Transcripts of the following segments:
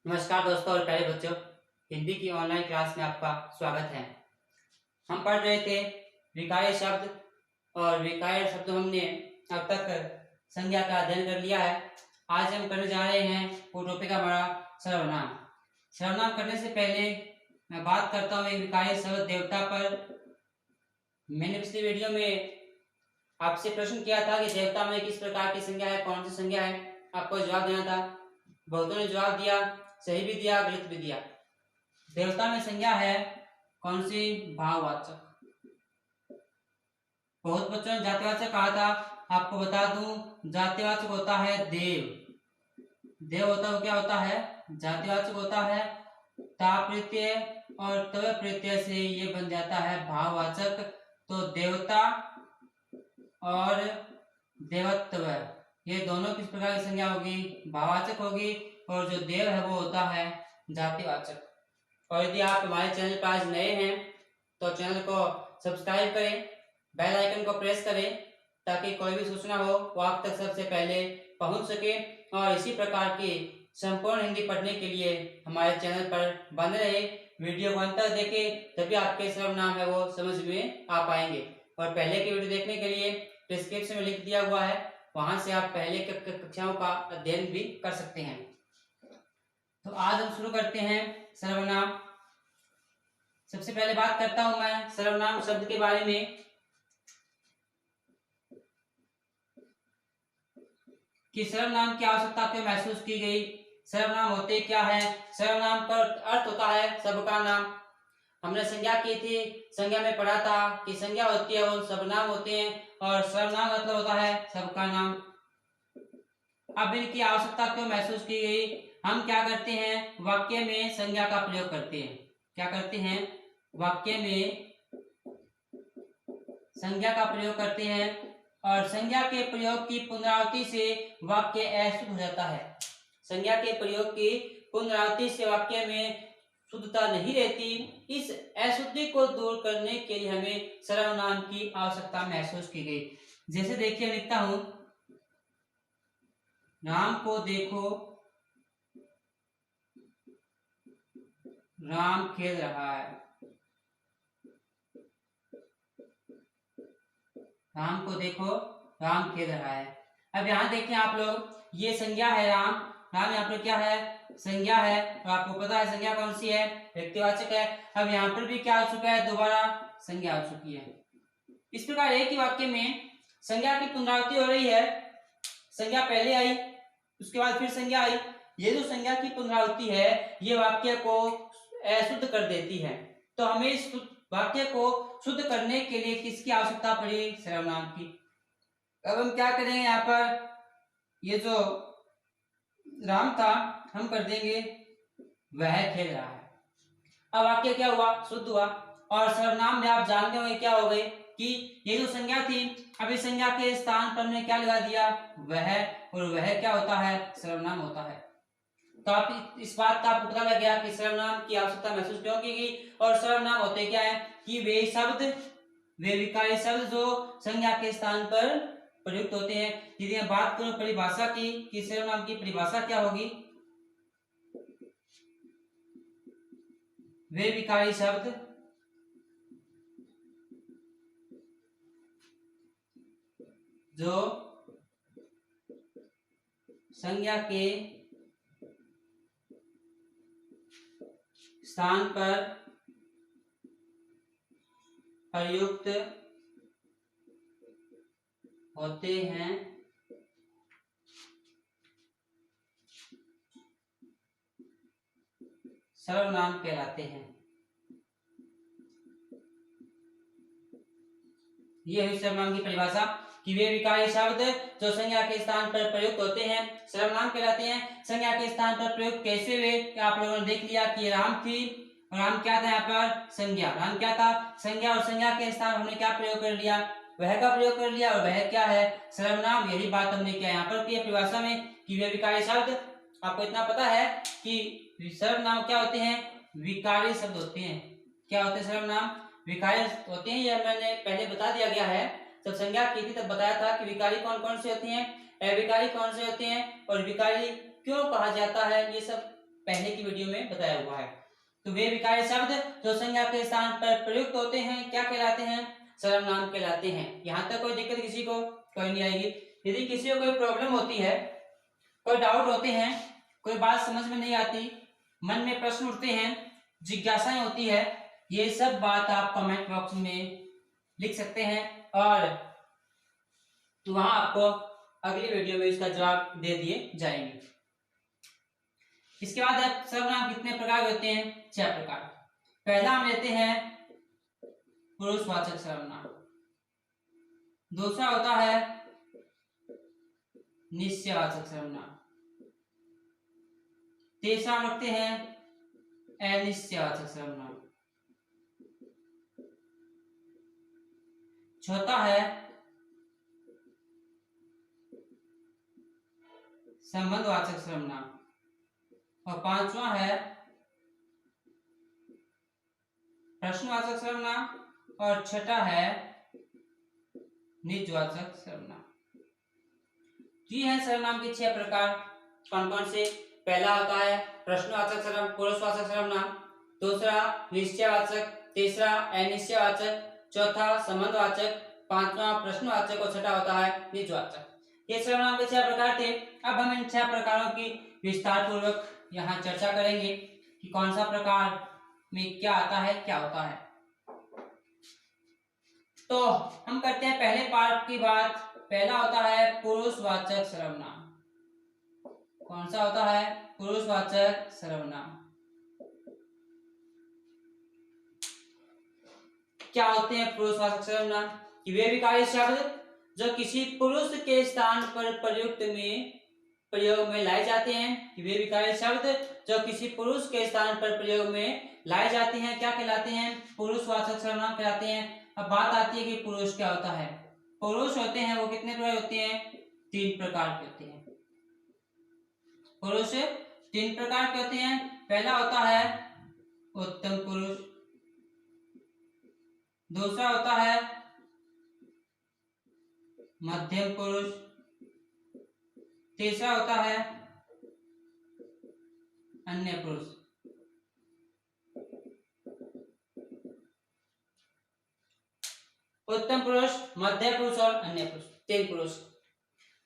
नमस्कार दोस्तों और प्यारे बच्चों, हिंदी की ऑनलाइन क्लास में आपका स्वागत है। हम पढ़ रहे थे विकार्य शब्द और विकार्य शब्द हमने अब तक संज्ञा का अध्ययन कर लिया है। आज हम करने जा रहे हैं पूर्वोक्ति का बड़ा सर्वनाम। सर्वनाम करने से पहले मैं बात करता हूँ एक विकार्य शब्द देवता पर। मैंने पिछले वीडियो में आपसे प्रश्न किया था कि देवता में किस प्रकार की संज्ञा है, कौन सी संज्ञा है, आपको जवाब देना था। बहुतों ने जवाब दिया, सही भी दिया, गलत भी दिया। देवता में संज्ञा है कौन सी? भाववाचक। बहुत बच्चों ने जातिवाचक कहा था, आपको बता दूं जातिवाचक होता है देव। देव होता है, क्या होता है? जातिवाचक होता है। ता प्रत्यय और तव प्रत्यय से ये बन जाता है भाववाचक। तो देवता और देवत्व ये दोनों किस प्रकार की संज्ञा होगी? भाववाचक होगी। और जो देव है वो होता है जातिवाचक। और यदि आप हमारे चैनल पर आज नए हैं तो चैनल को सब्सक्राइब करें, बेल आइकन को प्रेस करें ताकि कोई भी सूचना हो वो आप तक सबसे पहले पहुंच सके। और इसी प्रकार की संपूर्ण हिंदी पढ़ने के लिए हमारे चैनल पर बने रहे। वीडियो को अंत तक देखें, तभी आपके सर्वनाम है वो समझ में आ पाएंगे। और पहले की वीडियो देखने के लिए डिस्क्रिप्शन में लिंक दिया हुआ है, वहां से आप पहले कक्षाओं का अध्ययन भी कर सकते हैं। तो आज हम शुरू करते हैं सर्वनाम। सबसे पहले बात करता हूं मैं सर्वनाम शब्द के बारे में कि सर्वनाम की आवश्यकता क्यों महसूस की गई, सर्वनाम होते क्या है। सर्वनाम का अर्थ होता है सबका नाम। हमने संज्ञा की थी, संज्ञा में पढ़ा था कि संज्ञा होती है वो सर्वनाम होते हैं और सर्वनाम मतलब होता है सबका नाम। अब इनकी आवश्यकता क्यों महसूस की गई? हम क्या करते हैं, वाक्य में संज्ञा का प्रयोग करते हैं। क्या करते हैं? वाक्य में संज्ञा का प्रयोग करते हैं और संज्ञा के प्रयोग की पुनरावृत्ति से वाक्य अशुद्ध हो जाता है। संज्ञा के प्रयोग की पुनरावृत्ति से वाक्य में शुद्धता नहीं रहती। इस अशुद्धि को दूर करने के लिए हमें सर्वनाम की आवश्यकता महसूस की गई। जैसे देखिए, लिखता हूं, राम को देखो, राम खेल रहा है। राम को देखो, राम खेल रहा है। अब यहाँ देखें आप लोग, ये संज्ञा है राम। राम यहाँ पर क्या है? संज्ञा है। और आपको पता है संज्ञा कौन सी है? व्यक्तिवाचक है। अब यहाँ पर भी क्या हो चुका है? दोबारा संज्ञा हो चुकी है। इस प्रकार एक ही वाक्य में संज्ञा की पुनरावृत्ति हो रही है। संज्ञा पहले आई, उसके बाद फिर संज्ञा आई। ये जो संज्ञा की पुनरावृत्ति है ये वाक्य को अशुद्ध कर देती है। तो हमें इस वाक्य को शुद्ध करने के लिए किसकी आवश्यकता पड़ी? सर्वनाम की। अब हम क्या करेंगे, यहाँ पर ये जो राम था हम कर देंगे वह खेल रहा है। अब वाक्य क्या हुआ? शुद्ध हुआ। और सर्वनाम में आप जानते होंगे क्या हो गए कि ये जो संज्ञा थी, अभी संज्ञा के स्थान पर हमने क्या लगा दिया? वह। और वह क्या होता है? सर्वनाम होता है। तो आप इस बात का आपको पता लग गया कि सर्वनाम की आवश्यकता महसूस क्यों की गई। और सर्वनाम होते क्या है कि वे शब्द, वे विकार्य शब्द जो संज्ञा के स्थान पर प्रयुक्त होते हैं। यदि मैं बात करूं परिभाषा की कि सर्वनाम की परिभाषा क्या होगी, वे विकार्य शब्द जो संज्ञा के स्थान पर प्रयुक्त होते हैं सर्वनाम कहलाते हैं। ये हुई सर्वनाम की परिभाषा कि वे विकार्य शब्द जो संज्ञा के स्थान पर प्रयुक्त होते हैं सर्वनाम कहलाते हैं। संज्ञा के स्थान पर प्रयुक्त कैसे हुए? आप लोगों ने देख लिया कि राम थी और राम क्या था? यहाँ पर संज्ञा। राम क्या था? संज्ञा। और संज्ञा के स्थान हमने क्या प्रयोग कर लिया? वह का प्रयोग कर लिया। और वह क्या है? सर्वनाम। यही बात हमने क्या यहाँ पर की परिभाषा में कि वे विकार्य शब्द। आपको इतना पता है कि सर्वनाम क्या होते हैं? विकार्य शब्द होते हैं। क्या होते हैं? सर्वनाम विकार्य होते हैं। यह मैंने पहले बता दिया गया है, जब संज्ञा की थी तब बताया था कि विकारी कौन कौन से होते हैं, अविकारी कौन से होते हैं और विकारी क्यों कहा जाता है। ये सब पहले की वीडियो में बताया हुआ है। तो वे विकारी शब्द जो संज्ञा के स्थान पर प्रयुक्त होते हैं क्या कहलाते हैं? सर्वनाम कहलाते हैं। यहाँ तक कोई दिक्कत किसी को कोई नहीं आएगी। यदि किसी को कोई प्रॉब्लम होती है, कोई डाउट होते हैं, कोई बात समझ में नहीं आती, मन में प्रश्न उठते हैं, जिज्ञासाएं होती है, ये सब बात आप कमेंट बॉक्स में लिख सकते हैं और वहां आपको अगली वीडियो में इसका जवाब दे दिए जाएंगे। इसके बाद अब सर्वनाम कितने प्रकार के होते हैं? 6 प्रकार। पहला हम लेते हैं पुरुषवाचक सर्वनाम, दूसरा होता है निश्चयवाचक सर्वनाम, तीसरा हम रखते हैं अनिश्चयवाचक सर्वनाम, चौथा है संबंधवाचक सर्वनाम और पांचवा है प्रश्नवाचक सर्वनाम और छठा है निजवाचक सर्वनाम। ये है सर्वनाम के 6 प्रकार। कौन कौन से? पहला होता है प्रश्नवाचक सर्वनाम, पुरुषवाचक सर्वनाम, दूसरा निश्चयवाचक, तीसरा अनिश्चयवाचक, चौथा संबंधवाचक, पांचवा प्रश्नवाचक और छठा होता है निजवाचक। ये सर्वनाम के 6 प्रकार थे। अब हम इन 6 प्रकारों की विस्तार पूर्वक यहाँ चर्चा करेंगे कि कौन सा प्रकार में क्या आता है, क्या होता है। तो हम करते हैं पहले पार्ट की बात। पहला होता है पुरुषवाचक सर्वनाम। कौन सा होता है? पुरुषवाचक सर्वनाम। क्या होते हैं पुरुषवाचक सर्वनाम? कि वे विकारी शब्द जो किसी पुरुष के स्थान पर प्रयोग में लाए जाते हैं। कि वे विकारी शब्द जो किसी पुरुष के स्थान पर प्रयोग में लाए जाते हैं क्या कहलाते हैं? पुरुषवाचक सर्वनाम कहलाते हैं। अब बात आती है कि पुरुष क्या होता है। पुरुष होते हैं वो कितने प्रकार होते हैं? 3 प्रकार के होते हैं। पुरुष 3 प्रकार के होते हैं। पहला होता है उत्तम पुरुष, दूसरा होता है मध्यम पुरुष, तीसरा होता है अन्य पुरुष। उत्तम पुरुष, मध्य पुरुष और अन्य पुरुष, 3 पुरुष।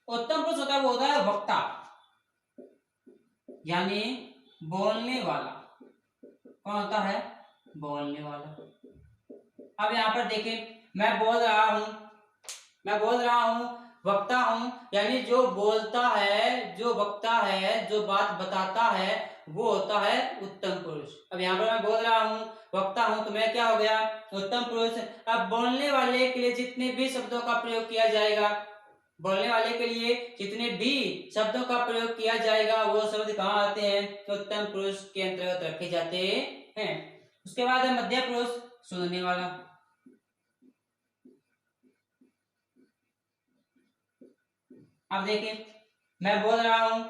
उत्तम पुरुष होता है वो होता है वक्ता, यानी बोलने वाला। कौन होता है? बोलने वाला। अब यहाँ पर देखें, मैं बोल रहा हूं, वक्ता हूं, यानी जो बोलता है, जो वक्ता है, जो बात बताता है वो होता है उत्तम पुरुष। अब यहाँ पर मैं बोल रहा हूं, वक्ता हूं, तो मैं क्या हो गया? उत्तम पुरुष। अब बोलने वाले के लिए जितने भी शब्दों का प्रयोग किया जाएगा, बोलने वाले के लिए जितने भी शब्दों का प्रयोग किया जाएगा वो शब्द कहाँ आते हैं? उत्तम पुरुष के अंतर्गत रखे जाते हैं। उसके बाद है मध्य पुरुष, सुनने वाला। अब देखिए, मैं बोल रहा हूं,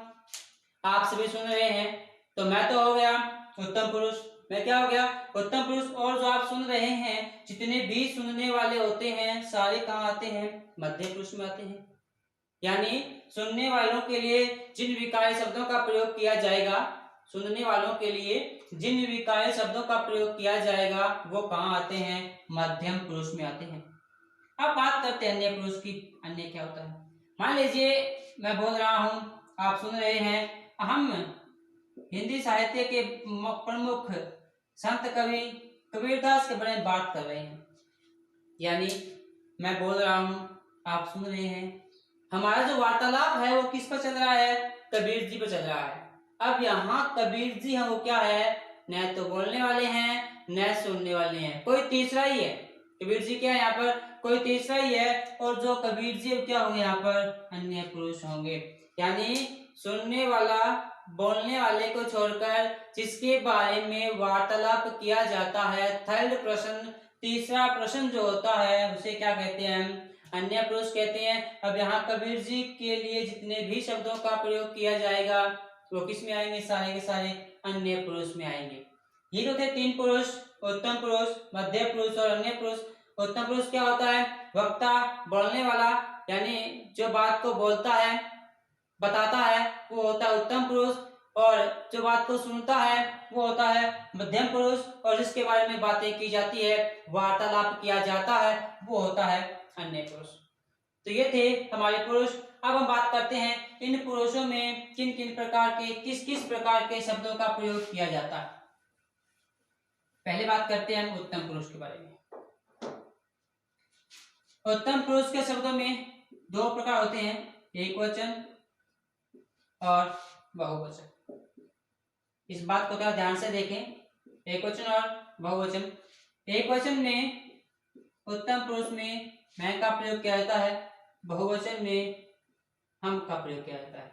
आप सभी सुन रहे हैं, तो मैं तो हो गया उत्तम पुरुष। मैं क्या हो गया? उत्तम पुरुष। और जो आप सुन रहे हैं, जितने भी सुनने वाले होते हैं सारे कहाँ आते हैं? मध्य पुरुष में आते हैं। यानी सुनने वालों के लिए जिन विकारी शब्दों का प्रयोग किया जाएगा, सुनने वालों के लिए जिन विकारी शब्दों का प्रयोग किया जाएगा वो कहाँ आते हैं? मध्यम पुरुष में आते हैं। अब बात करते हैं अन्य पुरुष की। अन्य क्या होता है? मान लीजिए मैं बोल रहा हूं, आप सुन रहे हैं। हम हिंदी साहित्य के प्रमुख संत कवि कबीरदास के बारे में बात कर रहे हैं। यानी मैं बोल रहा हूं, आप सुन रहे हैं। हमारा जो वार्तालाप है वो किस पर चल रहा है? कबीर जी पर चल रहा है। अब यहाँ कबीर जी हैं वो क्या है? न तो बोलने वाले हैं न सुनने वाले हैं, कोई तीसरा ही है। कबीर जी क्या है यहाँ पर? कोई तीसरा ही है। और जो कबीर जी क्या होंगे यहाँ पर? अन्य पुरुष होंगे। यानी सुनने वाला बोलने वाले को छोड़कर जिसके बारे में वार्तालाप किया जाता है, थर्ड प्रश्न, तीसरा प्रश्न जो होता है उसे क्या कहते हैं? अन्य पुरुष कहते हैं। अब यहाँ कबीर जी के लिए जितने भी शब्दों का प्रयोग किया जाएगा वो किस में आएंगे? सारे के सारे अन्य पुरुष में आएंगे। ये जो थे 3 पुरुष, उत्तम पुरुष, मध्य पुरुष और अन्य पुरुष। उत्तम पुरुष क्या होता है? वक्ता, बोलने वाला, यानी जो बात को बोलता है, बताता है, वो होता है उत्तम पुरुष। और जो बात को सुनता है वो होता है मध्यम पुरुष, और जिसके बारे में बातें की जाती है, वार्तालाप किया जाता है, वो होता है अन्य पुरुष। तो ये थे हमारे पुरुष। अब हम बात करते हैं इन पुरुषों में किन किन प्रकार के, किस किस प्रकार के शब्दों का प्रयोग किया जाता है। पहले बात करते हैं हम उत्तम पुरुष के बारे में। उत्तम पुरुष के शब्दों में दो प्रकार होते हैं, एक वचन और बहुवचन। इस बात को थोड़ा ध्यान से देखें, एक वचन और बहुवचन। एक वचन में उत्तम पुरुष में मैं का प्रयोग किया जाता है, बहुवचन में हम का प्रयोग किया जाता है।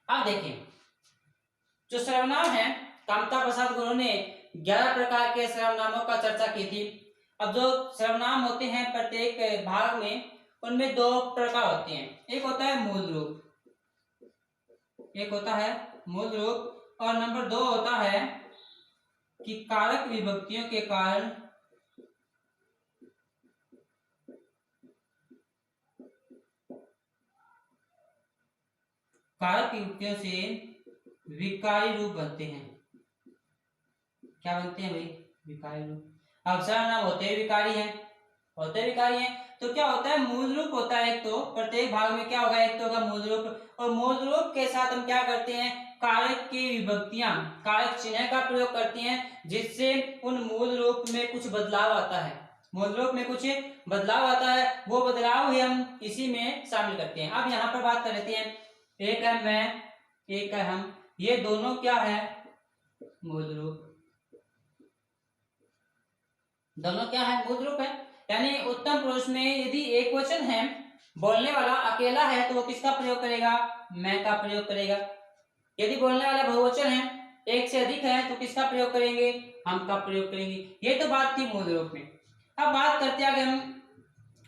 अब देखिए, जो सर्वनाम है, कामता प्रसाद गुरु ने 11 प्रकार के सर्वनामों का चर्चा की थी। अब जो सर्वनाम होते हैं प्रत्येक भाग में, उनमें दो प्रकार होते हैं, एक होता है मूल रूप, एक होता है मूल रूप, और नंबर 2 होता है कि कारक विभक्तियों के कारण कारक विभक्तियों से विकारी रूप बनते हैं। क्या बनते हैं भाई? विकारी रूप। अब सर्वनाम होते विकारी हैं, तो क्या होता है, मूल रूप होता है एक, तो प्रत्येक भाग में क्या होगा, एक तो होगा मूल रूप, और मूल रूप के साथ हम क्या करते हैं, कारक की विभक्तियां, कारक चिन्ह का प्रयोग करते हैं, जिससे उन मूल रूप में कुछ बदलाव आता है, मूल रूप में कुछ बदलाव आता है, वो बदलाव ही हम इसी में शामिल करते हैं। अब यहाँ पर बात कर लेते हैं, एक है मैं, एक है हम, ये दोनों क्या है, मूल रूप, दोनों क्या है, मूल रूप है। यानी उत्तम पुरुष में यदि एक वचन है, बोलने वाला अकेला है, तो वो किसका प्रयोग करेगा, मैं का प्रयोग करेगा। यदि बोलने वाला बहुवचन है, एक से अधिक है, तो किसका प्रयोग करेंगे, हम का प्रयोग करेंगे। ये तो बात थी मूल रूप में। अब बात करते हैं हम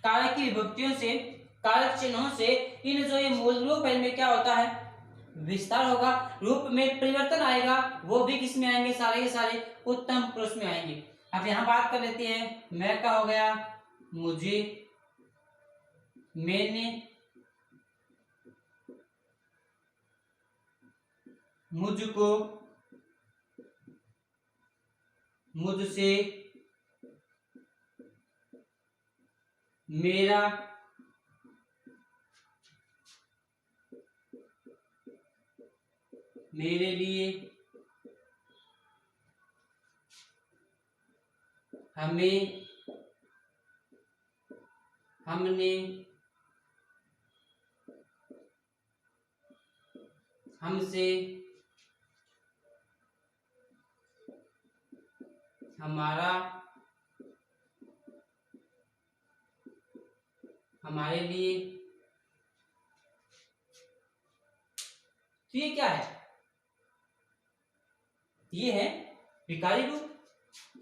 कारक की विभक्तियों से, कारक चिन्हों से, इन जो ये मूल रूप है, इनमें क्या होता है, विस्तार होगा, रूप में परिवर्तन आएगा, वो भी किस में आएंगे, सारे के सारे उत्तम पुरुष में आएंगे। अब यहां बात कर लेते हैं, मैं का हो गया मुझे, मैंने, मुझको, मुझसे, मेरा, मेरे लिए, हमें, हमने, हमसे, हमारा, हमारे लिए। तो ये क्या है, ये है विकारी रूप।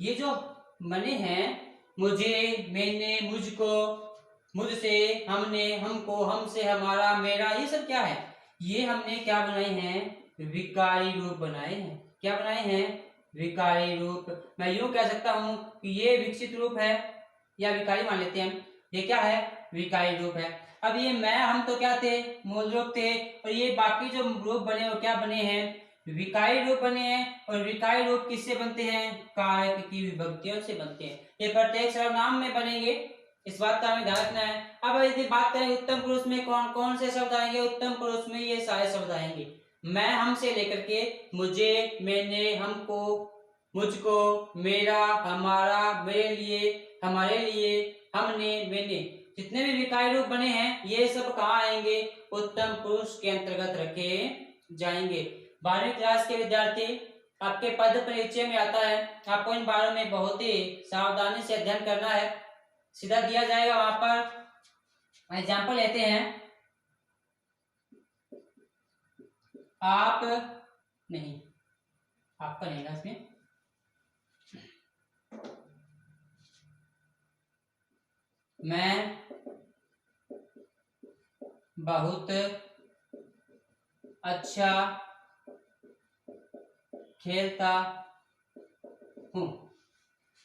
ये जो बने हैं, मुझे, मैंने, मुझको, मुझसे, हमने, हमको, हमसे, हमारा, मेरा, ये सब क्या है, ये हमने क्या बनाए हैं, विकारी रूप बनाए हैं। क्या बनाए हैं, विकारी रूप। मैं यूं कह सकता हूं कि ये विकसित रूप है, या विकारी मान लेते हैं, ये क्या है, विकारी रूप है। अब ये मैं, हम तो क्या थे, मूल रूप थे, और ये बाकी जो रूप बने वो क्या बने हैं, विकारी रूप बने हैं। और विकारी रूप किससे बनते हैं, कारक की विभक्तियों से बनते हैं। ये प्रत्येक सर्वनाम में बनेंगे, इस बात का हमें ध्यान रखना है। अब यदि बात करें उत्तम पुरुष में कौन कौन से शब्द आएंगे, उत्तम पुरुष में ये सारे शब्द आएंगे, मैं, हम से लेकर के मुझे, मैंने, हमको, मुझको, मेरा, हमारा, मेरे लिए, हमारे लिए, हमने, मैंने, जितने भी विकारी रूप बने हैं, ये सब कहाँ आएंगे, उत्तम पुरुष के अंतर्गत रखे जाएंगे। 12वीं क्लास के विद्यार्थी, आपके पद परिचय में आता है, आपको इन बारों में बहुत ही सावधानी से अध्ययन करना है। सीधा दिया जाएगा, वहां पर एग्जाम्पल लेते हैं, आप नहीं, आपका नहीं है इसमें, मैं बहुत अच्छा खेलता हूँ,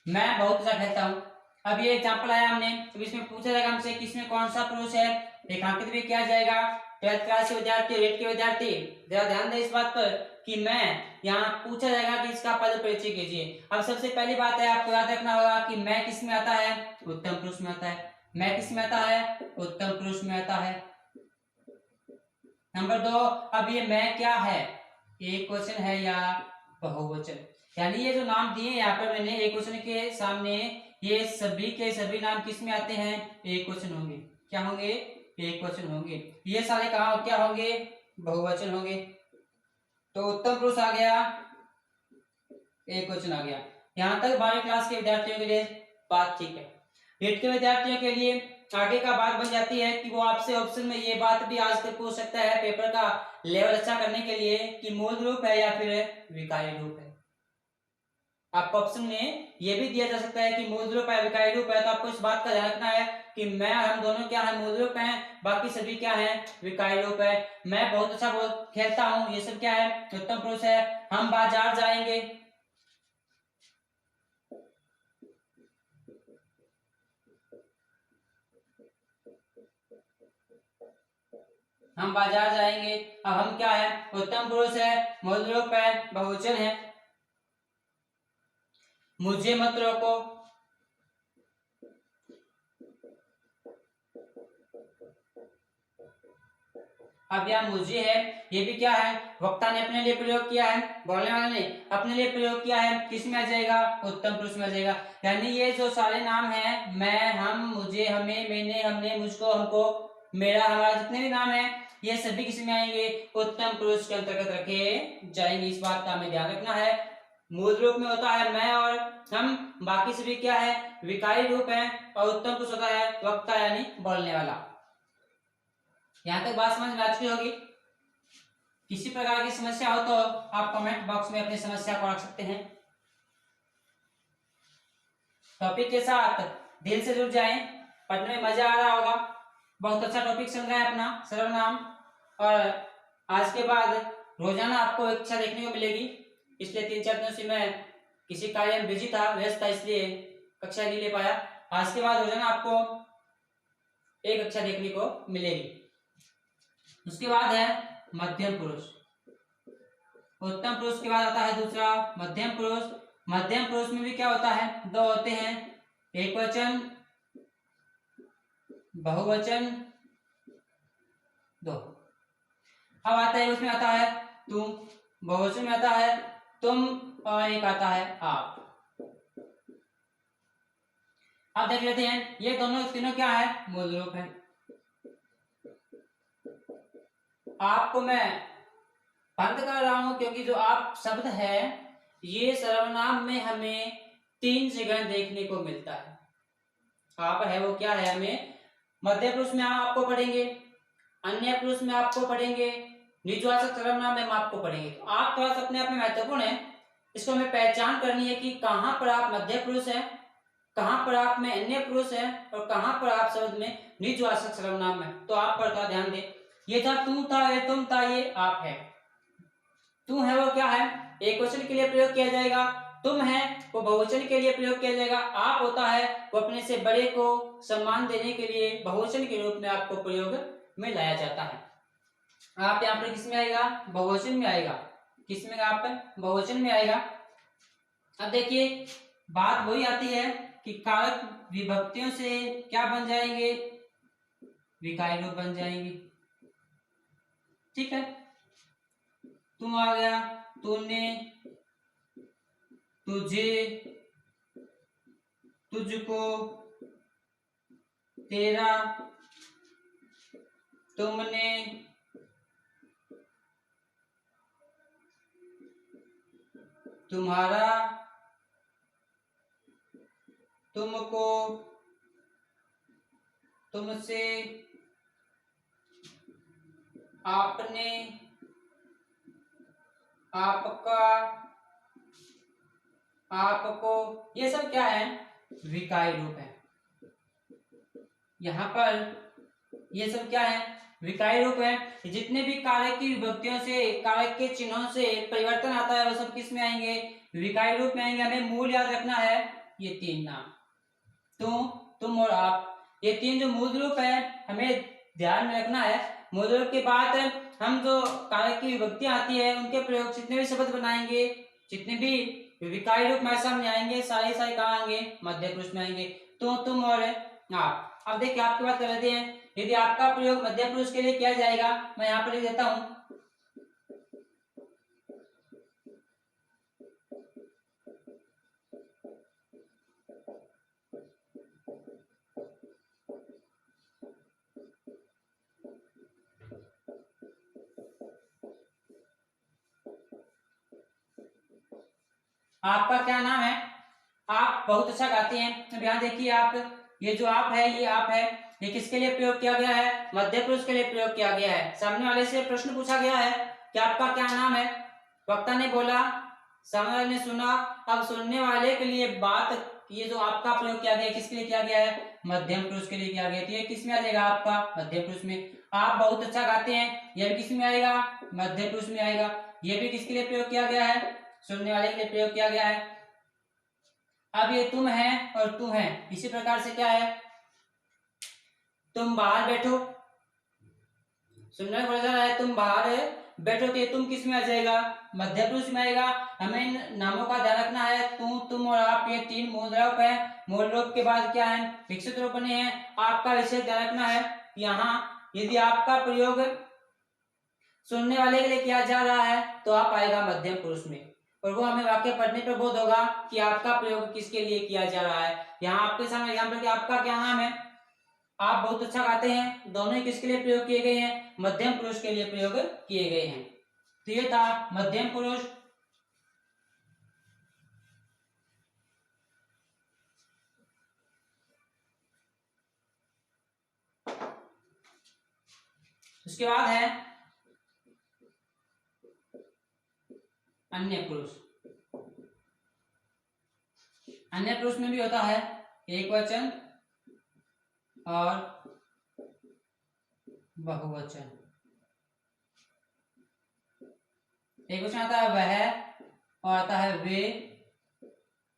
मैं बहुत अच्छा खेलता हूँ। अब ये एग्जाम्पल आया हमने, तो इसमें पूछा जाएगा हमसे किसमें कौन सा पुरुष है, रेखांकित भी किया जाएगा, 12th क्लास के विद्यार्थी, 8 के विद्यार्थी, जरा ध्यान दें इस बात पर कि मैं यहाँ पूछा जाएगा कि इसका पद परिचय कीजिए। अब सबसे पहली बात है, आपको याद रखना होगा कि मैं किस में आता है, उत्तम पुरुष में आता है। मैं किस में आता है, उत्तम पुरुष में आता है। नंबर 2, अब ये मैं क्या है, एक वचन है या बहुवचन, यानी ये जो नाम दिए यहाँ पर मैंने एक वचन के सामने, ये सभी के सभी नाम किस में आते हैं, एक वचन होंगे। क्या होंगे, एक वचन होंगे। ये सारे कहाँ क्या होंगे, बहुवचन होंगे। तो उत्तम पुरुष आ गया, एक वचन आ गया। यहाँ तक 12वीं क्लास के विद्यार्थियों के लिए बात ठीक है। 8 के विद्यार्थियों के लिए आगे का बात बन जाती है कि वो आपसे ऑप्शन में ये बात भी आजकल पूछ सकता है पेपर का लेवल अच्छा करने के लिए कि मूल रूप है या फिर विकारी रूप है। आपको ऑप्शन में ये भी दिया जा सकता है कि मूल रूप है विकारी रूप है, तो आपको इस बात का ध्यान रखना है कि मैं और हम दोनों क्या है, मूल रूप हैं, बाकी सभी क्या है, विकारी रूप है। मैं बहुत अच्छा बहुत खेलता हूँ, ये सब क्या है, उत्तम पुरुष है। हम बाजार जाएंगे, हम बाजार जाएंगे। अब हम क्या है, उत्तम पुरुष है, मूल रूप है, बहुवचन है। मुझे मत रोको, अब यहाँ मुझे है, ये भी क्या है, वक्ता ने अपने लिए प्रयोग किया है, बोलने वाले ने अपने लिए प्रयोग किया है, किस में आ जाएगा, उत्तम पुरुष में आ जाएगा। यानी ये जो सारे नाम हैं, मैं, हम, मुझे, हमें, मैंने, हमने, मुझको, हमको, मेरा, हमारा, जितने भी नाम है ये सभी किस में आएंगे, उत्तम पुरुष के अंतर्गत रखे जाएंगे। इस बात का हमें ध्यान रखना है। मूल रूप में होता है मैं और हम, बाकी सभी क्या है, विकारी रूप है, और उत्तम पुरुष होता है वक्ता यानी बोलने वाला। यहाँ तक बात समझ में आ चुकी होगी। किसी प्रकार की समस्या हो तो आप कमेंट बॉक्स में अपनी समस्या को रख सकते हैं। टॉपिक के साथ दिल से जुड़ जाएं, पढ़ने में मजा आ रहा होगा। बहुत अच्छा टॉपिक चल रहा है अपना सर्वनाम, और आज के बाद रोजाना आपको एक कक्षा देखने को मिलेगी। पिछले 3-4 दिनों से मैं किसी कार्य में बिजी था, व्यस्त था, इसलिए कक्षा नहीं ले पाया। आज के बाद रोजाना आपको एक कक्षा देखने को मिलेगी। उसके बाद है मध्यम पुरुष। उत्तम पुरुष के बाद आता है दूसरा मध्यम पुरुष। मध्यम पुरुष में भी क्या होता है, दो होते हैं, एक वचन, बहुवचन, दो। अब आता है, उसमें आता है तुम, बहुवचन में आता है तुम, और एक आता है आप। अब देख लेते हैं, ये दोनों तीनों क्या है, मूल रूप है। आपको मैं बंद कर रहा हूं क्योंकि जो आप शब्द है ये सर्वनाम में हमें 3 जगह देखने को मिलता है। आप है वो क्या है, हमें मध्य पुरुष में आपको पढ़ेंगे, अन्य पुरुष में आपको पढ़ेंगे, निजवाचक सर्वनाम में हम आपको पढ़ेंगे। तो आप थोड़ा सा अपने आप में महत्वपूर्ण है, इसको हमें पहचान करनी है कि कहां पर आप मध्य पुरुष है, कहां पर आप में अन्य पुरुष है, और कहां पर आप शब्द में निजवाचक सर्वनाम है। तो आप पर का ध्यान दें, ये था तू था, ये तुम था, ये आप है। तू है वो क्या है, एक वचन के लिए प्रयोग किया जाएगा, तुम है वो बहुवचन के लिए प्रयोग किया जाएगा, आप होता है वो अपने से बड़े को सम्मान देने के लिए बहुवचन के रूप में आपको प्रयोग में लाया जाता है। आप यहाँ पर किस में आएगा, बहुवचन में आएगा। किस में आप बहुवचन में आएगा। अब देखिए बात वही आती है कि कारक विभक्तियों से क्या बन जाएंगे, विकारी रूप बन जाएंगे। ठीक है, तुम आ गया, तूने, तुझे, तुझको, तेरा, तुमने, तुम्हारा, तुमको, तुमसे, आपने, आपका, आपको, ये सब क्या है, विकारी रूप है। यहाँ पर ये सब क्या है, विकारी रूप है। जितने भी कारक की विभक्तियों से, कारक के चिन्हों से परिवर्तन आता है वो सब किस में आएंगे, विकारी रूप में आएंगे। हमें मूल याद रखना है, ये 3 नाम, तुम, तुम और आप, ये 3 जो मूल रूप है हमें ध्यान में रखना है। मूल रूप के बाद हम जो कारक की विभक्ति आती है उनके प्रयोग जितने भी शब्द बनाएंगे, जितने भी विकारी रूप हमारे सामने आएंगे, सारे सारे कहाँ आएंगे, मध्य पुरुष में आएंगे। तो, तुम और आप। अब देखिए आपकी बात कर लेते हैं। यदि आपका प्रयोग मध्य पुरुष के लिए किया जाएगा, मैं यहाँ पर लिख देता हूं। आपका क्या नाम है? आप बहुत अच्छा गाते हैं। अब यहाँ देखिए आप, ये जो आप है, ये आप है, ये किसके लिए प्रयोग किया गया है? मध्य पुरुष के लिए प्रयोग किया गया है। सामने वाले से प्रश्न पूछा गया है कि आपका क्या नाम है। वक्ता ने बोला, सामने वाले ने सुना। अब सुनने वाले के लिए बात, ये जो आपका प्रयोग किया गया है किसके लिए किया गया है? मध्यम पुरुष के लिए किया गया है। तो ये किस में आ जाएगा? आपका मध्यम पुरुष में। आप बहुत अच्छा गाते हैं, यह भी किस में आएगा? मध्यम पुरुष में आएगा। ये भी किसके लिए प्रयोग किया गया है? सुनने वाले के लिए प्रयोग किया गया है। अब ये तुम है और तू है, इसी प्रकार से क्या है? तुम बाहर बैठो, सुनने में बोला है तुम बाहर बैठो, तो ये तुम किस में आ जाएगा? मध्य पुरुष में आएगा। हमें इन नामों का ध्यान रखना है। तू, तुम और आप, ये तीन मूल रूप है। मूल रूप के बाद क्या है? विकसित रूप बने हैं। आपका विशेष ध्यान रखना है, यहाँ यदि आपका प्रयोग सुनने वाले के लिए किया जा रहा है तो आप आएगा मध्यम पुरुष में, और वो हमें वाक्य पढ़ने पर बोध होगा कि आपका प्रयोग किसके लिए किया जा रहा है। यहाँ आपके सामने एग्जाम्पल कि आपका क्या नाम है, आप बहुत अच्छा गाते हैं, दोनों ही किसके लिए प्रयोग किए गए हैं? मध्यम पुरुष के लिए प्रयोग किए गए हैं। तो ये था मध्यम पुरुष। उसके बाद है अन्य पुरुष। अन्य पुरुष में भी होता है एक वचन और बहुवचन। एक वचन आता है वह, और आता है वे,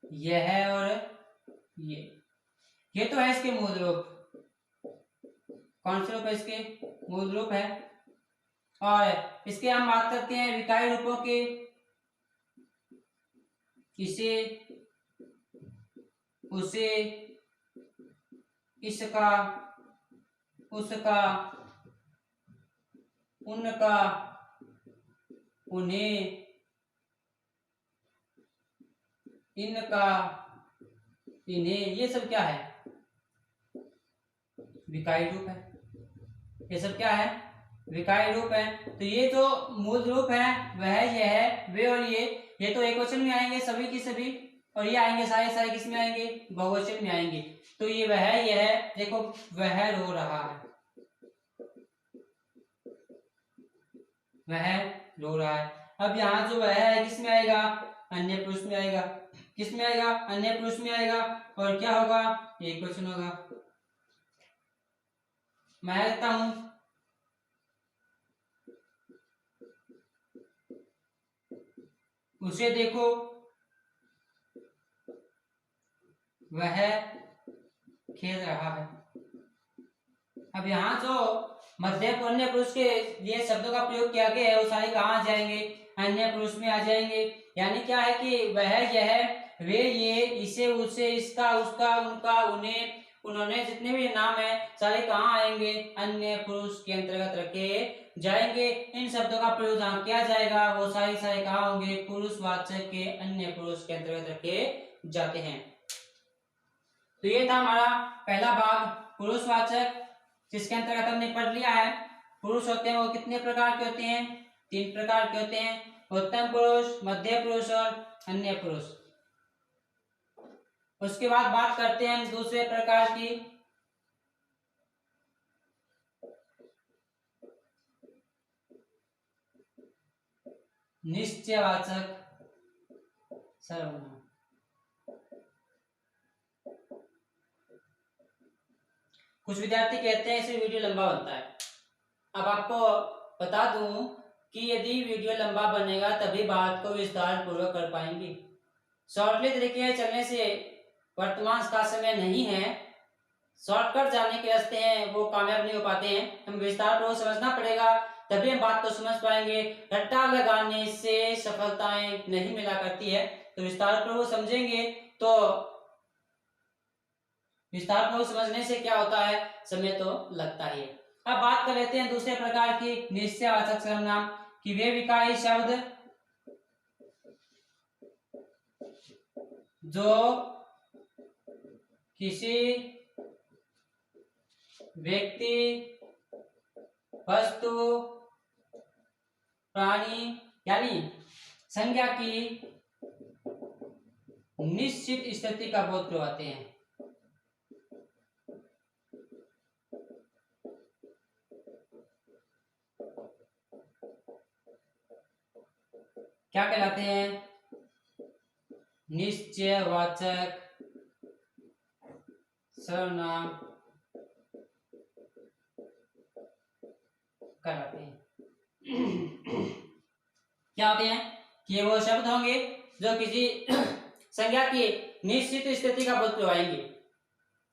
यह और ये तो है इसके मूल रूप। कौन से रूप है इसके? मूल रूप है। और इसके हम बात करते हैं विकारी रूपों के। इसे, उसे, इसका, उसका, उनका, उन्हें, इनका, इन्हें, ये सब क्या है? विकारी रूप है। ये सब क्या है? विकारी रूप है। तो ये जो मूल रूप है वह, यह, वे और ये तो एक वचन में आएंगे सभी की सभी, और ये आएंगे सारे सारे किस में आएंगे? बहुवचन में आएंगे। तो ये वह, यह, देखो वह रो रहा है, वह रो रहा है। अब यहाँ जो वह है किस में आएगा? अन्य पुरुष में आएगा। किस में आएगा? अन्य पुरुष में आएगा। और क्या होगा? एक वचन होगा। मैं लिखता हूं, उसे देखो, वह खेल रहा है। अब यहाँ जो मध्य अन्य पुरुष के लिए शब्दों का प्रयोग किया गया है वो सारे कहाँ आ जाएंगे? अन्य पुरुष में आ जाएंगे। यानी क्या है कि वह, यह, वे, ये, इसे, उसे, इसका, उसका, उनका, उन्हें, उन्होंने, जितने भी नाम है सारे कहाँ आएंगे? अन्य पुरुष के अंतर्गत रखे जाएंगे। इन शब्दों का प्रयोग जहाँ किया जाएगा वो सारे सारे कहाँ होंगे? पुरुषवाचक के अन्य पुरुष के अंतर्गत रखे जाते हैं। तो ये था हमारा पहला भाग पुरुषवाचक, जिसके अंतर्गत हमने पढ़ लिया है पुरुष होते हैं वो कितने प्रकार के होते हैं? 3 प्रकार के होते हैं, उत्तम पुरुष, मध्य पुरुष और अन्य पुरुष। उसके बाद बात करते हैं दूसरे प्रकार की, निश्चयवाचक सर्वनाम। कुछ विद्यार्थी कहते हैं इसे वीडियो लंबा बनता है। अब आपको बता दूं कि यदि वीडियो लंबा बनेगा तभी बात को विस्तार पूर्वक कर पाएंगे। शॉर्टली तरीके चलने से वर्तमान का समय नहीं है, शॉर्टकट जाने के रास्ते हैं वो कामयाब नहीं हो पाते हैं, हमें विस्तार पूर्वक समझना पड़ेगा, तभी हम बात को समझ पाएंगे। रट्टा लगाने से सफलताएं नहीं मिला करती है, तो विस्तार पूर्वक समझेंगे तो विस्तार पूर्वक समझने से क्या होता है, समय तो लगता ही है। अब बात कर लेते हैं दूसरे प्रकार की निश्चयवाचक सर्वनाम कि वे विकारी शब्द जो किसी व्यक्ति, वस्तु, प्राणी यानी संज्ञा की निश्चित स्थिति का बोध करवाते हैं। क्या कहलाते हैं? निश्चयवाचक सर्वनाम कहलाते हैं। क्या होते हैं कि वो शब्द होंगे जो किसी संज्ञा की निश्चित स्थिति का बोध करवाएंगे,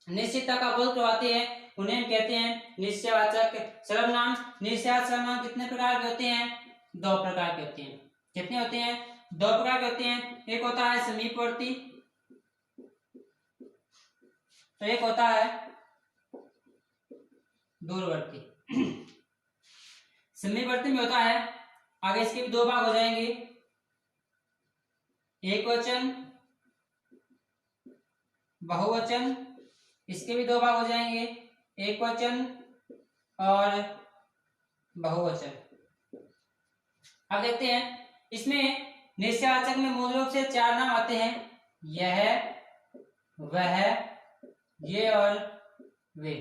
निश्चितता का बोध करवाते हैं, उन्हें हम कहते हैं निश्चयवाचक सर्वनाम। निश्चयवाचक सर्वनाम कितने प्रकार के होते हैं? 2 प्रकार के होते हैं। कितने होते हैं? 2 प्रकार के होते हैं। एक होता है समीपवर्ती, तो एक होता है दूरवर्ती। समीपवर्ती में होता है, आगे इसके भी 2 भाग हो जाएंगे, एक वचन, बहुवचन। इसके भी 2 भाग हो जाएंगे, एक वचन और बहुवचन। अब देखते हैं, इसमें निश्चयवाचक में मूल रूप से 4 नाम आते हैं, यह, वह, ये और वे।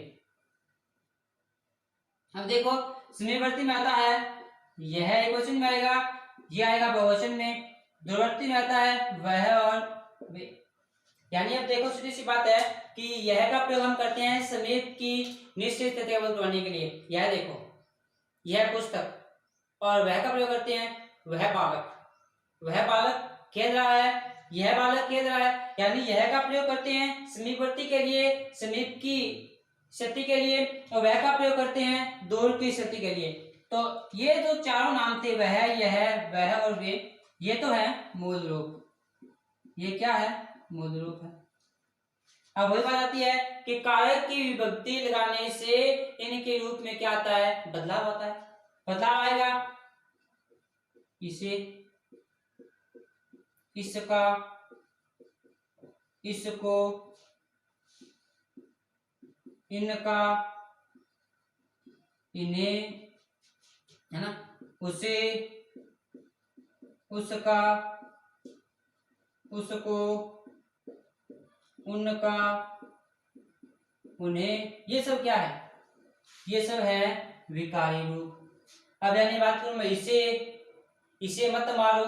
अब देखो समीपवर्ती में आता है यह एक वचन में आएगा, ये आएगा बहुवचन में, दूरवर्ती में आता है वह और वे। यानी अब देखो सीधी सी बात है कि यह का प्रयोग हम करते हैं समीप की निश्चित स्थिति का बोध करवाने के लिए। यह देखो, यह पुस्तक, और वह का प्रयोग करते हैं वह बालक, वह बालक खेल रहा है, यह बालक खेल रहा है। यानी यह का प्रयोग करते हैं समीपवर्ती के लिए, समीप की स्थिति के लिए, और वह का प्रयोग करते हैं दूर की स्थिति के लिए। तो ये जो चारों नाम थे, वह, यह, वह और वे, ये तो है मूल रूप। ये क्या है? मूल रूप है। अब वही बात आती है कि कारक की विभक्ति लगाने से इनके रूप में क्या आता है? बदलाव आता है। बदलाव आएगा, इसे, इसका, इसको, इनका, इन्हें, है ना, उसे, उसका, उसको, उनका, उन्हें। ये सब क्या है? ये सब है विकारी रूप। अब यानी बात करूं मैं इसे, इसे मत मारो,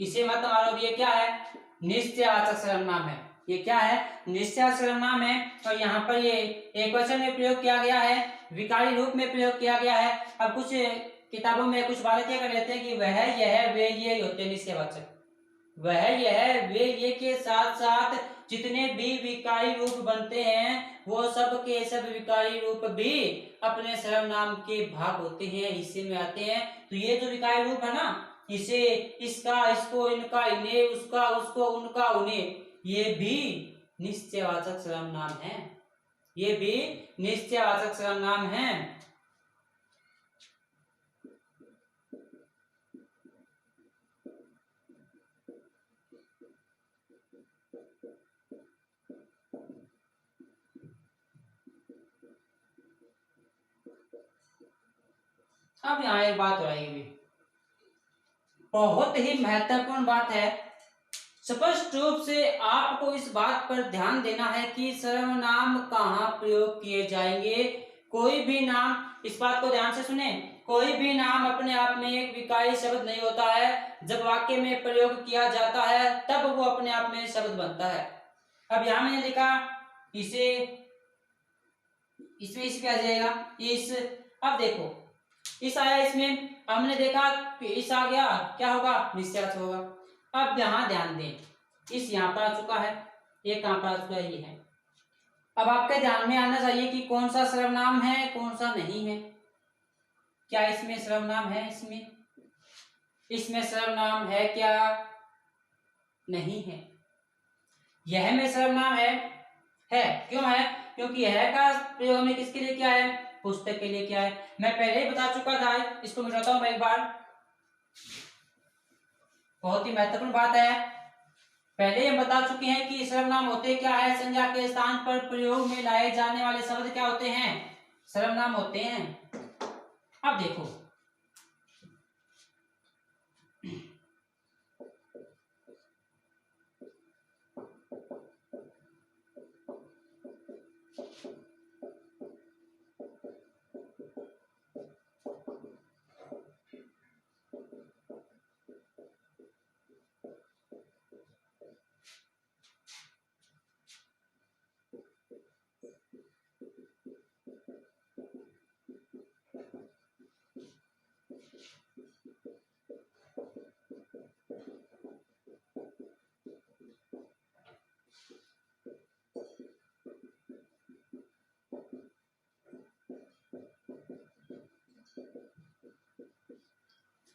इसे मत मारो, ये क्या है? निश्चयवाचक सर्वनाम है। ये क्या है? निश्चयवाचक सर्वनाम है। और यहाँ पर ये एक वचन में प्रयोग किया गया है, विकारी रूप में प्रयोग किया गया है। अब कुछ किताबों में कुछ बालक क्या कर लेते हैं कि वह, यह, वे, ये होते हैं निश्चयवाचक। वह, यह, वे, ये के साथ साथ जितने भी विकारी रूप बनते हैं वो सब के सब विकारी रूप भी अपने सर्वनाम के भाग होते हैं, हिस्से में आते हैं। तो ये जो विकारी रूप है ना, इसे, इसका, इसको, इनका, इन्हें, उसका, उसको, उनका, उन्हें, ये भी निश्चयवाचक सर्वनाम है। ये भी निश्चयवाचक सर्वनाम है। अब यहाँ एक बात हो रही है, बहुत ही महत्वपूर्ण बात है। स्पष्ट रूप से आपको इस बात पर ध्यान देना है कि सर्वनाम कहाँ प्रयोग किए जाएंगे। कोई भी नाम, इस बात को ध्यान से सुने, कोई भी नाम अपने आप में एक विकारी शब्द नहीं होता है। जब वाक्य में प्रयोग किया जाता है तब वो अपने आप में शब्द बनता है। अब यहाँ मैंने लिखा इसे, इसमें इस पे आ जाएगा इस। अब देखो इस आया, इसमें हमने देखा कि इस आ गया, क्या होगा? निश्चयवाचक होगा। अब यहाँ ध्यान दें, इस यहाँ पर आ चुका है, एक कहाँ पर आ चुका है, ये है। अब आपके ध्यान में आना चाहिए कि कौन सा सर्वनाम है कौन सा नहीं है। क्या इसमें सर्वनाम है? इसमें सर्वनाम है क्या? नहीं है। यह में सर्वनाम है। क्यों है? क्योंकि यह का प्रयोग में किसके लिए क्या है? पुस्तक के लिए क्या है। मैं पहले ही बता चुका था, इसको मिटाता हूं मैं एक बार, बहुत ही महत्वपूर्ण बात है। पहले हम बता चुके हैं कि सर्वनाम होते क्या है? संज्ञा के स्थान पर प्रयोग में लाए जाने वाले शब्द क्या होते हैं? सर्वनाम होते हैं। अब देखो,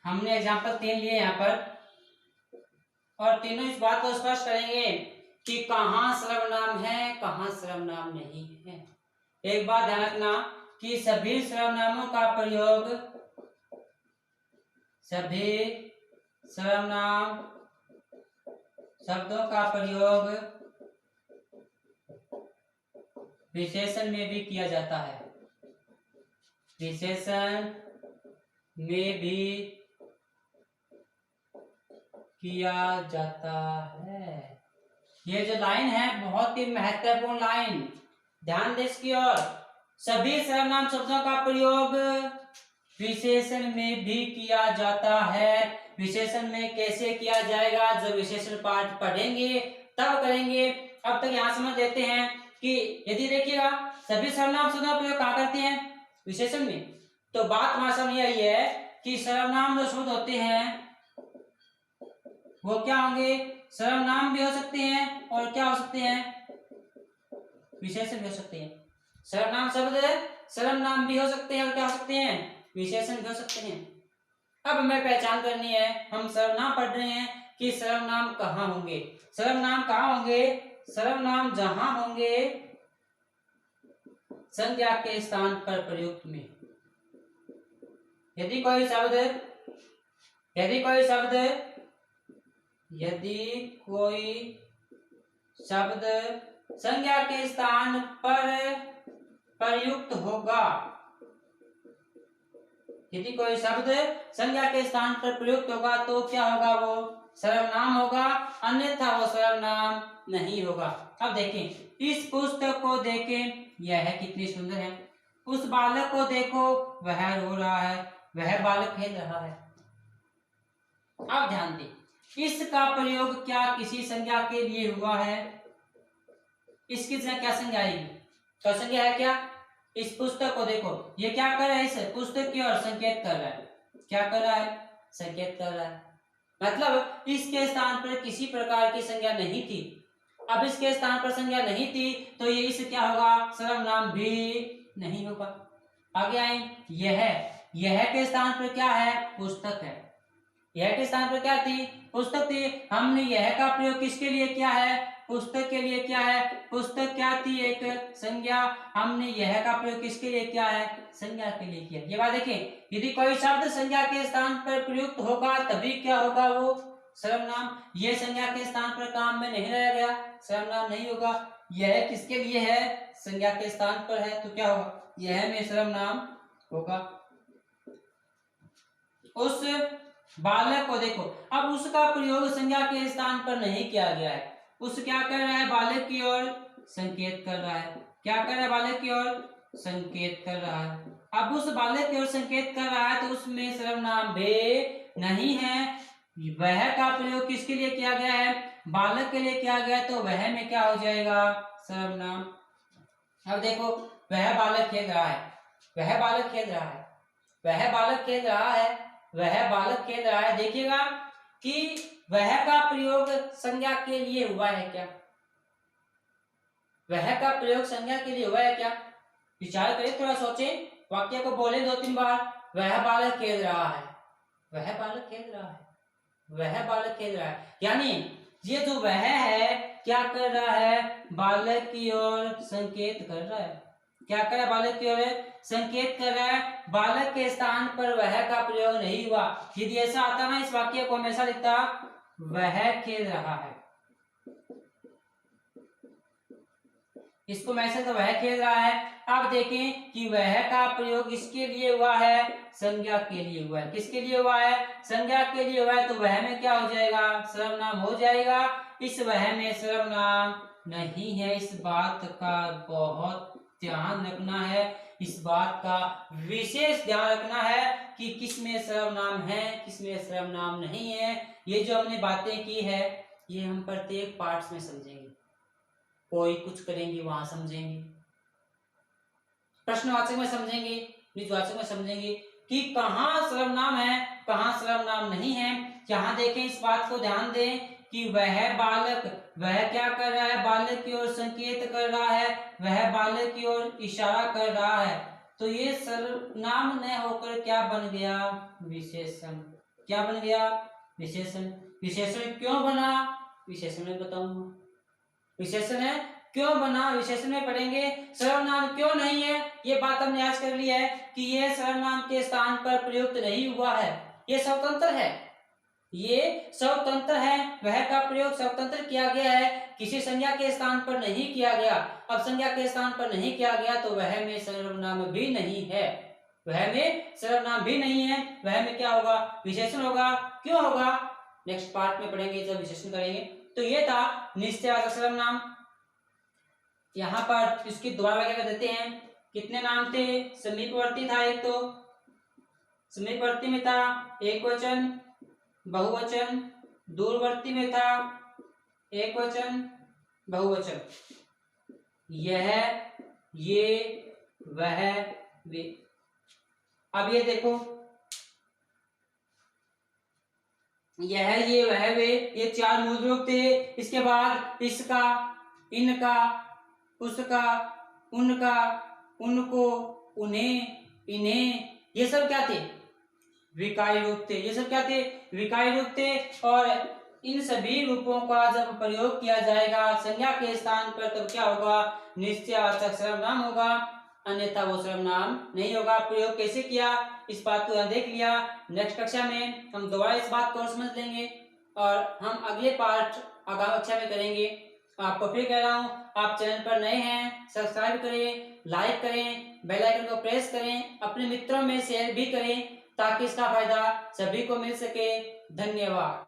हमने एग्जाम्पल 3 लिए यहाँ पर, और तीनों इस बात को स्पष्ट करेंगे कि कहाँ सर्वनाम है कहाँ सर्वनाम नहीं है। एक बात ध्यान रखना कि सभी सर्वनामों का प्रयोग, सभी सर्वनाम शब्दों का प्रयोग विशेषण में भी किया जाता है। विशेषण में भी किया जाता है। ये जो लाइन है बहुत ही महत्वपूर्ण लाइन, ध्यान दें इसकी ओर। सभी सर्वनाम शब्दों का प्रयोग विशेषण में भी किया जाता है। विशेषण में कैसे किया जाएगा? जब विशेषण पाठ पढ़ेंगे तब करेंगे। अब तक यहाँ समझ लेते हैं कि यदि देखिएगा सभी सर्वनाम शब्दों का प्रयोग कहाँ करते हैं? विशेषण में। तो बात हमारे सामने यही है कि सर्वनाम जो शब्द होते हैं वो क्या होंगे? सर्वनाम भी हो सकते हैं और क्या हो सकते हैं? विशेषण भी हो सकते हैं। सर्वनाम शब्द सर्वनाम भी हो सकते हैं और क्या हो सकते हैं? विशेषण भी हो सकते हैं। अब हमें पहचान करनी है, हम सर्वनाम पढ़ रहे हैं कि सर्वनाम कहाँ होंगे। सर्वनाम कहाँ होंगे? सर्वनाम जहां होंगे संज्ञा के स्थान पर प्रयुक्त में। यदि कोई शब्द संज्ञा के स्थान पर प्रयुक्त होगा, यदि कोई शब्द संज्ञा के स्थान पर प्रयुक्त होगा तो क्या होगा? वो सर्वनाम होगा, अन्यथा वो सर्वनाम नहीं होगा। अब देखें, इस पुस्तक को देखें, यह कितनी सुंदर है। उस बालक को देखो, वह रो रहा है, वह बालक खेल रहा है। अब ध्यान दें, इसका प्रयोग क्या किसी संज्ञा के लिए हुआ है? इसकी क्या संज्ञा आएगी? तो संज्ञा है क्या? इस पुस्तक को देखो, ये क्या कर रहा है? इस पुस्तक की ओर संकेत कर रहा है। क्या कर रहा है? संकेत कर रहा है। मतलब इसके स्थान पर किसी प्रकार की संज्ञा नहीं थी। अब इसके स्थान पर संज्ञा नहीं थी तो ये इस क्या होगा? सर्वनाम भी नहीं होगा। आगे आए, यह के स्थान पर क्या है? पुस्तक है। यह के स्थान पर क्या थी? पुस्तक थी। हमने यह का प्रयोग किसके लिए किया है? पुस्तक के लिए क्या है? पुस्तक क्या थी? एक संज्ञा। हमने यह का प्रयोग किसके लिए किया है? संज्ञा के लिए किया। ये बात देखें, यदि कोई शब्द संज्ञा के स्थान पर प्रयुक्त होगा तभी क्या होगा? वो सर्वनाम। ये संज्ञा के स्थान पर काम में नहीं रह गया, सर्वनाम नहीं होगा। यह किसके लिए है? संज्ञा के स्थान पर है, तो क्या होगा? यह में सर्वनाम होगा। उस बालक को देखो, अब उसका प्रयोग संज्ञा के स्थान पर नहीं किया गया है। उस क्या कर रहा है? बालक की ओर संकेत कर रहा है। क्या कर रहा है? बालक की ओर संकेत कर रहा है। अब उस बालक की ओर संकेत कर रहा है तो उसमें सर्वनाम भी नहीं है। वह का प्रयोग किसके लिए किया गया है? बालक के लिए किया गया, तो वह में क्या हो जाएगा? सर्वनाम। अब देखो, वह बालक खेल रहा है, वह बालक खेल रहा है, वह बालक खेल रहा है, वह बालक खेल रहा है। देखिएगा कि वह का प्रयोग संज्ञा के लिए हुआ है क्या? वह का प्रयोग संज्ञा के लिए हुआ है क्या? विचार करें, थोड़ा सोचें, वाक्य को बोले 2-3 बार। वह बालक खेल रहा है, वह बालक खेल रहा है, वह बालक खेल रहा है, यानी ये जो वह है क्या कर रहा है? बालक की ओर संकेत कर रहा है। क्या कर रहा है? बालक की ओर संकेत कर रहा है। बालक के स्थान पर वह का प्रयोग नहीं हुआ। यदि ऐसा आता ना, इस वाक्य को हमेशा लिखता वह खेल रहा है, इसको मैसेज तो वह खेल रहा है। अब देखें कि वह का प्रयोग इसके लिए हुआ है, संज्ञा के लिए हुआ है। किसके लिए हुआ है? संज्ञा के लिए हुआ है। तो वह में क्या हो जाएगा? सर्वनाम हो जाएगा। इस वह में सर्वनाम नहीं है। इस बात का बहुत ध्यान रखना है, इस बात का विशेष ध्यान रखना है कि किस में सर्वनाम है, किस में सर्वनाम नहीं है। ये जो हमने बातें की है, ये हम प्रत्येक पार्ट्स में समझेंगे। कोई कुछ करेंगे वहां समझेंगे, प्रश्नवाचक में समझेंगे, निजवाचक में समझेंगे कि कहाँ सर्वनाम है, कहाँ सर्वनाम नहीं है। यहाँ देखें, इस बात को ध्यान दें कि वह बालक, वह क्या कर रहा है? बालक की ओर संकेत कर रहा है, वह बालक की ओर इशारा कर रहा है। तो ये सर्वनाम न होकर क्या बन गया? विशेषण। क्या बन गया? विशेषण। विशेषण क्यों बना? विशेषण में बताऊंगा। विशेषण है क्यों बना, विशेषण में पढ़ेंगे। सर्वनाम क्यों नहीं है, ये बात हमने आज कर लिया है कि ये सर्वनाम के स्थान पर प्रयुक्त नहीं हुआ है, ये स्वतंत्र है, ये स्वतंत्र है। वह का प्रयोग स्वतंत्र किया गया है, किसी संज्ञा के स्थान पर नहीं किया गया। अब संज्ञा के स्थान पर नहीं किया गया तो वह में सर्वनाम भी नहीं है, वह में सर्वनाम भी नहीं है। वह में क्या होगा? विशेषण होगा। क्यों होगा? नेक्स्ट पार्ट में पढ़ेंगे जब विशेषण करेंगे। तो ये था निश्चयवाचक सर्वनाम। यहाँ पर इसकी दोबारा क्या कर देते हैं। कितने नाम थे? समीपवर्ती था एक, तो समीपवर्ती में था एक वचन बहुवचन, दूरवर्ती में था एक वचन बहुवचन। यह, ये, वह, वे। अब ये देखो, यह, ये, वह, वे, ये 4 मूल रूप थे। इसके बाद इसका, इनका, उसका, उनका, उनको, उन्हें, इन्हें, ये सब क्या थे? विकाई रूप थे। ये सब क्या थे? विकाई रूप थे। और इन सभी रूपों का जब प्रयोग किया जाएगा संज्ञा के स्थान पर, तब क्या होगा? निश्चयवाचक सर्वनाम होगा, अन्यथा वो सर्वनाम नहीं होगा। प्रयोग कैसे किया, इस बात को देख लिया। नेक्स्ट कक्षा में हम दोबारा इस बात को समझ लेंगे और हम अगले पार्ट आगामी कक्षा में करेंगे। आपको फिर कह रहा हूँ, आप चैनल पर नए हैं, सब्सक्राइब करें, लाइक करें, बेल आइकन को प्रेस करें, अपने मित्रों में शेयर भी करें ताकि इसका फायदा सभी को मिल सके। धन्यवाद।